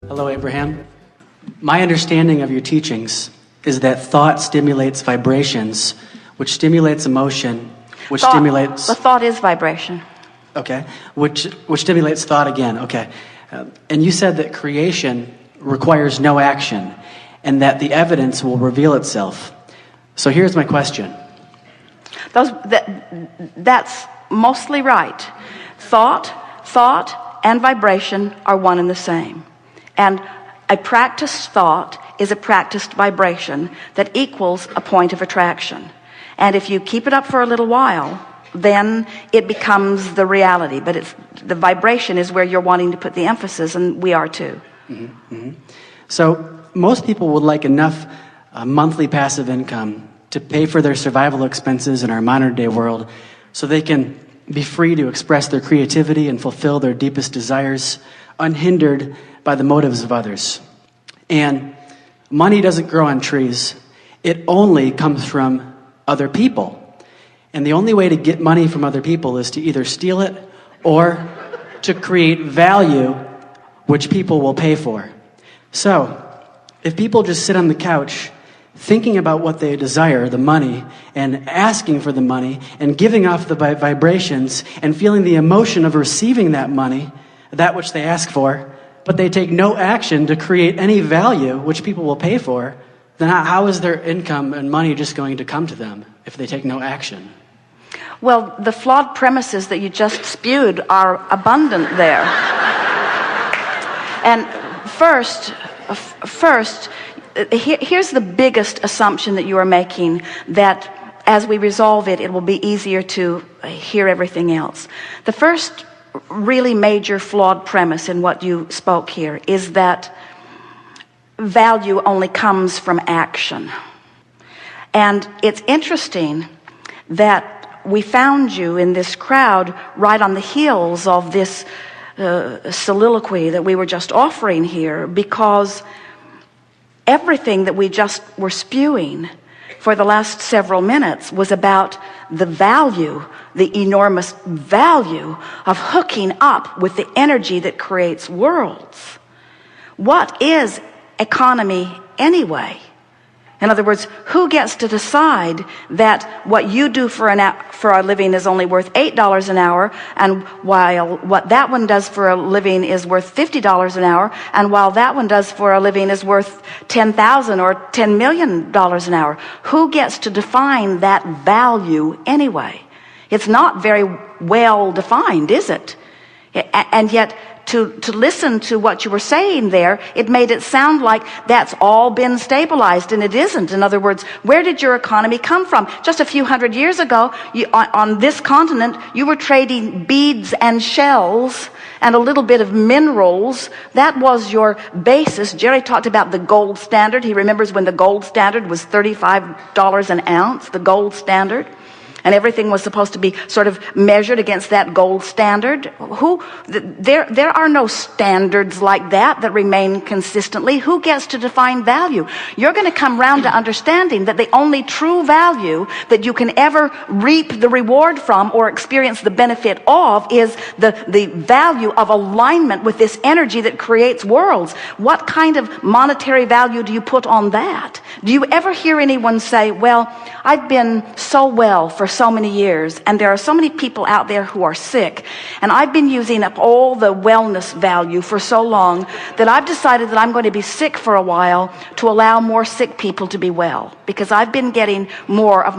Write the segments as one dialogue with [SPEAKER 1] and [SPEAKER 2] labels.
[SPEAKER 1] Hello, Abraham. My understanding of your teachings is that thought stimulates vibrations, which stimulates emotion, which stimulates...
[SPEAKER 2] The thought is vibration.
[SPEAKER 1] Okay. Which stimulates thought again. Okay. And you said that creation requires no action and that the evidence will reveal itself. So here's my question.
[SPEAKER 2] That's mostly right. Thought and vibration are one and the same. And a practiced thought is a practiced vibration that equals a point of attraction. And if you keep it up for a little while, then it becomes the reality. But the vibration is where you're wanting to put the emphasis, and we are too.
[SPEAKER 1] Mm-hmm. Mm-hmm. So most people would like enough monthly passive income to pay for their survival expenses in our modern day world so they can be free to express their creativity and fulfill their deepest desires unhindered by the motives of others. And money doesn't grow on trees. It only comes from other people. And the only way to get money from other people is to either steal it or to create value which people will pay for. So, if people just sit on the couch thinking about what they desire, the money, and asking for the money, and giving off the vibrations, and feeling the emotion of receiving that money, that which they ask for, but they take no action to create any value which people will pay for, then how is their income and money just going to come to them if they take no action?
[SPEAKER 2] Well, the flawed premises that you just spewed are abundant there. And first, here's the biggest assumption that you are making, that as we resolve it, it will be easier to hear everything else. The first really major flawed premise in what you spoke here is that value only comes from action. And it's interesting that we found you in this crowd right on the heels of this soliloquy that we were just offering here, because everything that we just were spewing for the last several minutes was about the value, the enormous value of hooking up with the energy that creates worlds. What is economy anyway? In other words, who gets to decide that what you do for a living is only worth $8 an hour, and while what that one does for a living is worth $50 an hour, and while that one does for a living is worth $10,000 or $10 million an hour? Who gets to define that value anyway? It's not very well defined, is it? And yet, to listen to what you were saying there, it made it sound like that's all been stabilized, and it isn't. In other words, where did your economy come from? Just a few hundred years ago, on this continent, you were trading beads and shells and a little bit of minerals. That was your basis. Jerry talked about the gold standard. He remembers when the gold standard was $35 an ounce, the gold standard. And everything was supposed to be sort of measured against that gold standard. There are no standards like that remain consistently. Who gets to define value? You're going to come round to understanding that the only true value that you can ever reap the reward from or experience the benefit of is the value of alignment with this energy that creates worlds. What kind of monetary value do you put on that? Do you ever hear anyone say, well, I've been so well for so many years, and there are so many people out there who are sick, and I've been using up all the wellness value for so long that I've decided that I'm going to be sick for a while to allow more sick people to be well, because I've been getting more of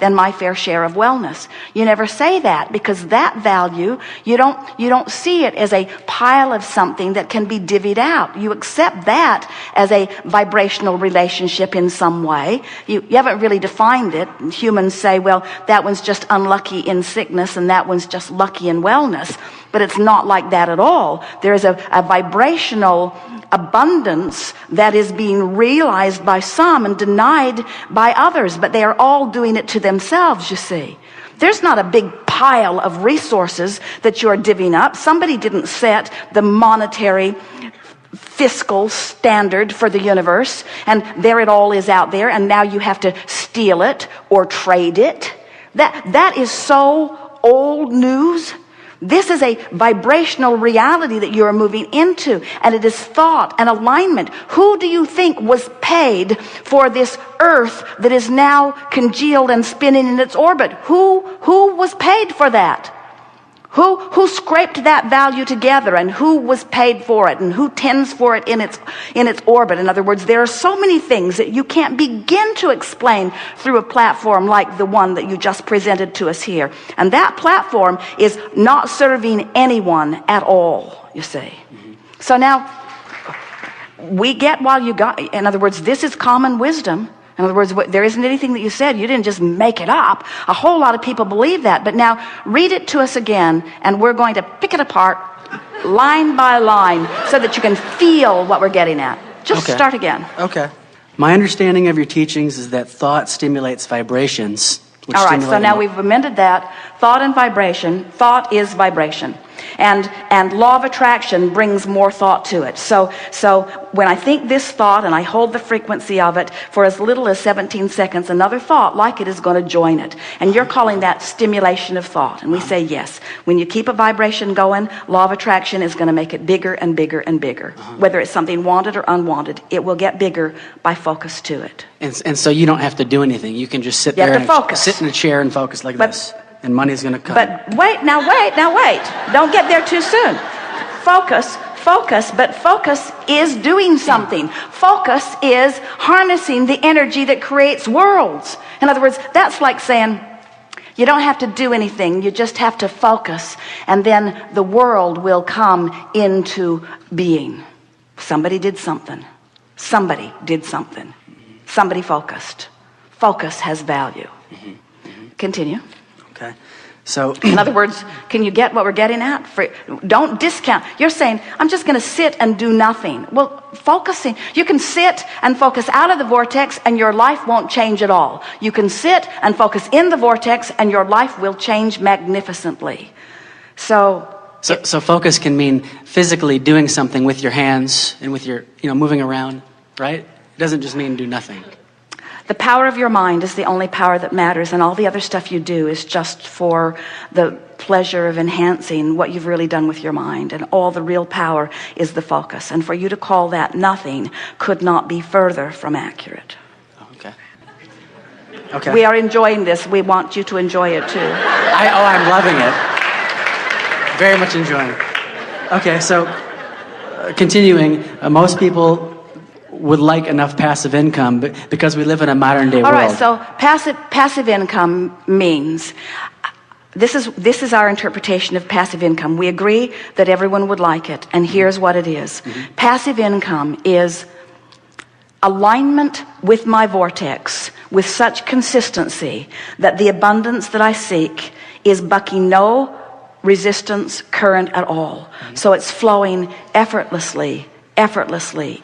[SPEAKER 2] than my fair share of wellness. You never say that, because that value, you don't see it as a pile of something that can be divvied out. You accept that as a vibrational relationship in some way. You haven't really defined it. Humans say, well, that one's just unlucky in sickness and that one's just lucky in wellness. But it's not like that at all. There is a vibrational abundance that is being realized by some and denied by others, but they are all doing it to themselves, you see. There's not a big pile of resources that you're divvying up. Somebody didn't set the monetary fiscal standard for the universe, and there it all is out there, and now you have to steal it or trade it. That is so old news This is a vibrational reality that you are moving into, and it is thought and alignment. Who do you think was paid for this earth that is now congealed and spinning in its orbit? Who was paid for that? Who scraped that value together, and who was paid for it, and who tends for it in its orbit? In other words, there are so many things that you can't begin to explain through a platform like the one that you just presented to us here. And that platform is not serving anyone at all, you see. So now, we get while you got, in other words, this is common wisdom. In other words, there isn't anything that you said. You didn't just make it up. A whole lot of people believe that. But now, read it to us again, and we're going to pick it apart line by line so that you can feel what we're getting at. Just start again.
[SPEAKER 1] Okay. My understanding of your teachings is that thought stimulates vibrations.
[SPEAKER 2] All right, so now we've amended that. Thought and vibration. Thought is vibration. And law of attraction brings more thought to it. So when I think this thought and I hold the frequency of it for as little as 17 seconds, another thought like it is going to join it. And you're calling that stimulation of thought. And we say yes. When you keep a vibration going, law of attraction is going to make it bigger and bigger and bigger. Whether it's something wanted or unwanted, it will get bigger by focus to it.
[SPEAKER 1] And so you don't have to do anything. You can just sit there and sit in a chair and focus like this. And money's going to come.
[SPEAKER 2] But wait. Don't get there too soon. Focus, but focus is doing something. Focus is harnessing the energy that creates worlds. In other words, that's like saying, you don't have to do anything. You just have to focus. And then the world will come into being. Somebody did something. Somebody did something. Somebody focused. Focus has value. Continue.
[SPEAKER 1] Okay. So,
[SPEAKER 2] in other words, can you get what we're getting at? Don't discount. You're saying, I'm just going to sit and do nothing. Well, focusing. You can sit and focus out of the vortex and your life won't change at all. You can sit and focus in the vortex and your life will change magnificently. So
[SPEAKER 1] focus can mean physically doing something with your hands and with your, moving around, right? It doesn't just mean do nothing.
[SPEAKER 2] The power of your mind is the only power that matters, and all the other stuff you do is just for the pleasure of enhancing what you've really done with your mind, and all the real power is the focus. And for you to call that nothing could not be further from accurate.
[SPEAKER 1] Okay.
[SPEAKER 2] We are enjoying this. We want you to enjoy it too.
[SPEAKER 1] I'm loving it. Very much enjoying it. Okay, so continuing, most people would like enough passive income because we live in a modern day world.
[SPEAKER 2] All right, so passive income means, this is our interpretation of passive income. We agree that everyone would like it, and here's what it is. Passive income is alignment with my vortex with such consistency that the abundance that I seek is bucking no resistance current at all. So it's flowing effortlessly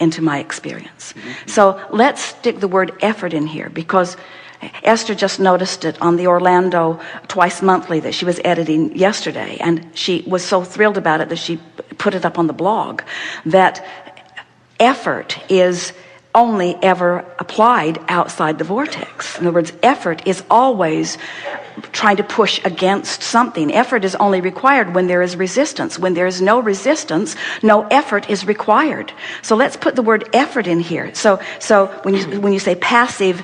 [SPEAKER 2] into my experience. So let's stick the word effort in here, because Esther just noticed it on the Orlando Twice Monthly that she was editing yesterday, and she was so thrilled about it that she put it up on the blog, that effort is only ever applied outside the vortex. In other words, effort is always trying to push against something. Effort is only required when there is resistance. When there is no resistance, no effort is required. So let's put the word effort in here. So when you say passive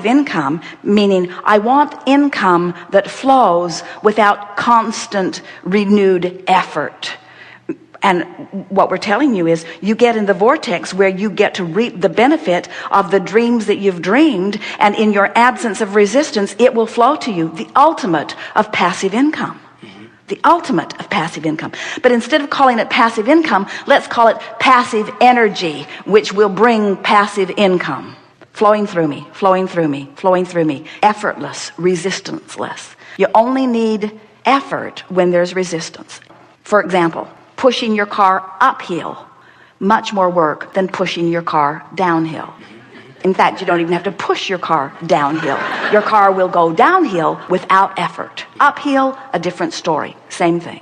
[SPEAKER 2] income, meaning I want income that flows without constant renewed effort. And what we're telling you is you get in the vortex where you get to reap the benefit of the dreams that you've dreamed, and in your absence of resistance, it will flow to you, the ultimate of passive income. The ultimate of passive income. But instead of calling it passive income, let's call it passive energy, which will bring passive income. Flowing through me, flowing through me, flowing through me. Effortless, resistanceless. You only need effort when there's resistance. For example, pushing your car uphill, much more work than pushing your car downhill. In fact, you don't even have to push your car downhill. Your car will go downhill without effort. Uphill, a different story. Same thing.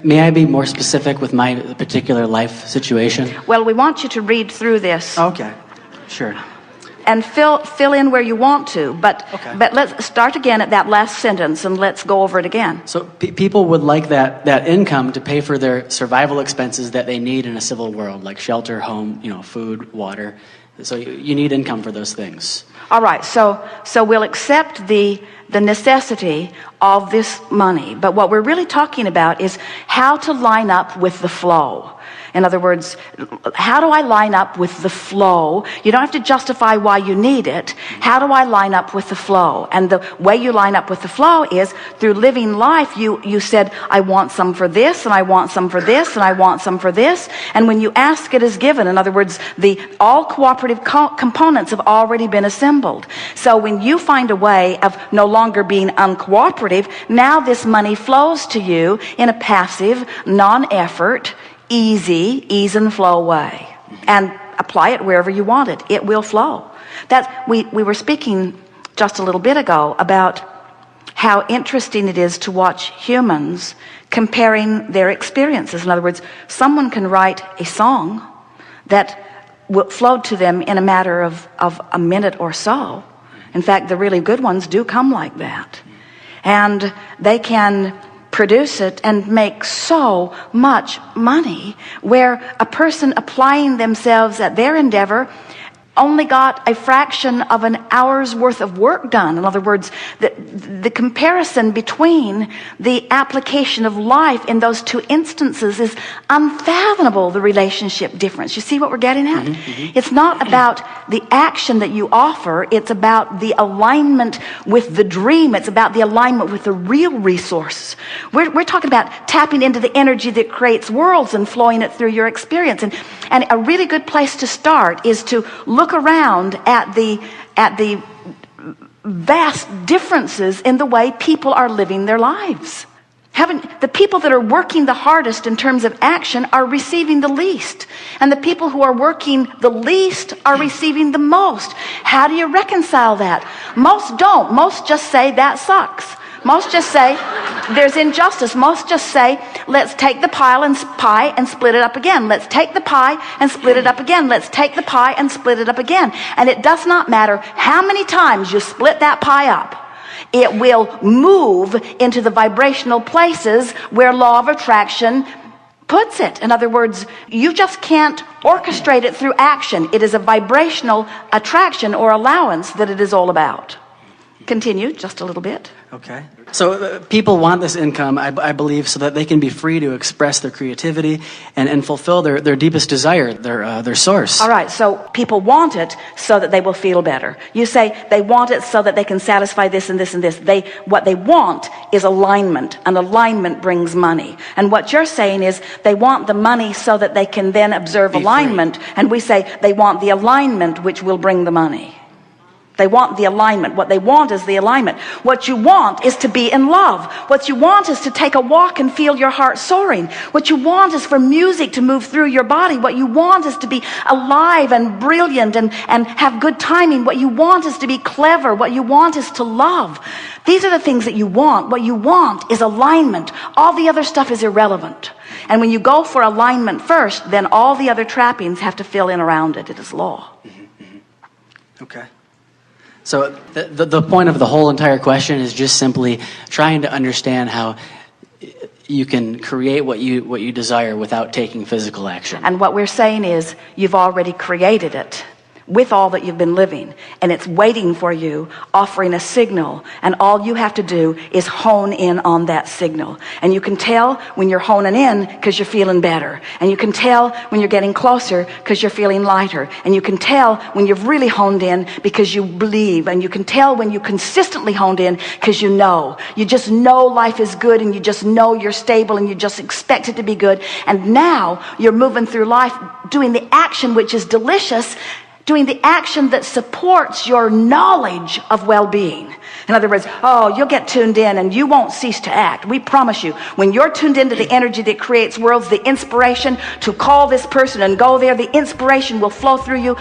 [SPEAKER 1] May I be more specific with my particular life situation?
[SPEAKER 2] Well, we want you to read through this.
[SPEAKER 1] Okay, sure.
[SPEAKER 2] and fill in where you want to. But let's start again at that last sentence and let's go over it again.
[SPEAKER 1] So people would like that income to pay for their survival expenses that they need in a civil world, like shelter, home, food, water. So you need income for those things.
[SPEAKER 2] All right, so we'll accept the necessity of this money. But what we're really talking about is how to line up with the flow. In other words, how do I line up with the flow? You don't have to justify why you need it. How do I line up with the flow? And the way you line up with the flow is through living life. You said, I want some for this, and I want some for this, and I want some for this. And when you ask, it is given. In other words, all cooperative components have already been assembled. So when you find a way of no longer being uncooperative, now this money flows to you in a passive, non-effort, ease and flow way, and apply it wherever you want it. It will flow. We were speaking just a little bit ago about how interesting it is to watch humans comparing their experiences. In other words, someone can write a song that will flow to them in a matter of a minute or so. In fact, the really good ones do come like that. And they can produce it and make so much money, where a person applying themselves at their endeavor only got a fraction of an hour's worth of work done. In other words, the comparison between the application of life in those two instances is unfathomable, the relationship difference. You see what we're getting at? It's not about the action that you offer. It's about the alignment with the dream. It's about the alignment with the real resource. We're talking about tapping into the energy that creates worlds and flowing it through your experience. And a really good place to start is to look around at the vast differences in the way people are living their lives. The people that are working the hardest in terms of action are receiving the least, and the people who are working the least are receiving the most. How do you reconcile that? Most don't. Most just say that sucks. Most just say there's injustice. Most just say, let's take the pie and split it up again. Let's take the pie and split it up again. Let's take the pie and split it up again. And it does not matter how many times you split that pie up. It will move into the vibrational places where law of attraction puts it. In other words, you just can't orchestrate it through action. It is a vibrational attraction or allowance that it is all about. Continue just a little bit.
[SPEAKER 1] Okay. So people want this income, I believe, so that they can be free to express their creativity and fulfill their deepest desire, their source.
[SPEAKER 2] All right, so people want it so that they will feel better. You say they want it so that they can satisfy this and this and this. What they want is alignment, and alignment brings money. And what you're saying is they want the money so that they can then observe alignment, and we say they want the alignment which will bring the money. They want the alignment. What they want is the alignment. What you want is to be in love. What you want is to take a walk and feel your heart soaring. What you want is for music to move through your body. What you want is to be alive and brilliant and have good timing. What you want is to be clever. What you want is to love. These are the things that you want. What you want is alignment. All the other stuff is irrelevant. And when you go for alignment first, then all the other trappings have to fill in around it. It is law.
[SPEAKER 1] Okay. So the point of the whole entire question is just simply trying to understand how you can create what you desire without taking physical action.
[SPEAKER 2] And what we're saying is you've already created it with all that you've been living, and it's waiting for you, offering a signal, and all you have to do is hone in on that signal. And you can tell when you're honing in because you're feeling better, and you can tell when you're getting closer because you're feeling lighter, and you can tell when you've really honed in because you believe, and you can tell when you consistently honed in because you just know life is good, and you just know you're stable, and you just expect it to be good. And now you're moving through life doing the action which is delicious, doing the action that supports your knowledge of well-being. In other words, you'll get tuned in and you won't cease to act. We promise you, when you're tuned into the energy that creates worlds, the inspiration to call this person and go there, the inspiration will flow through you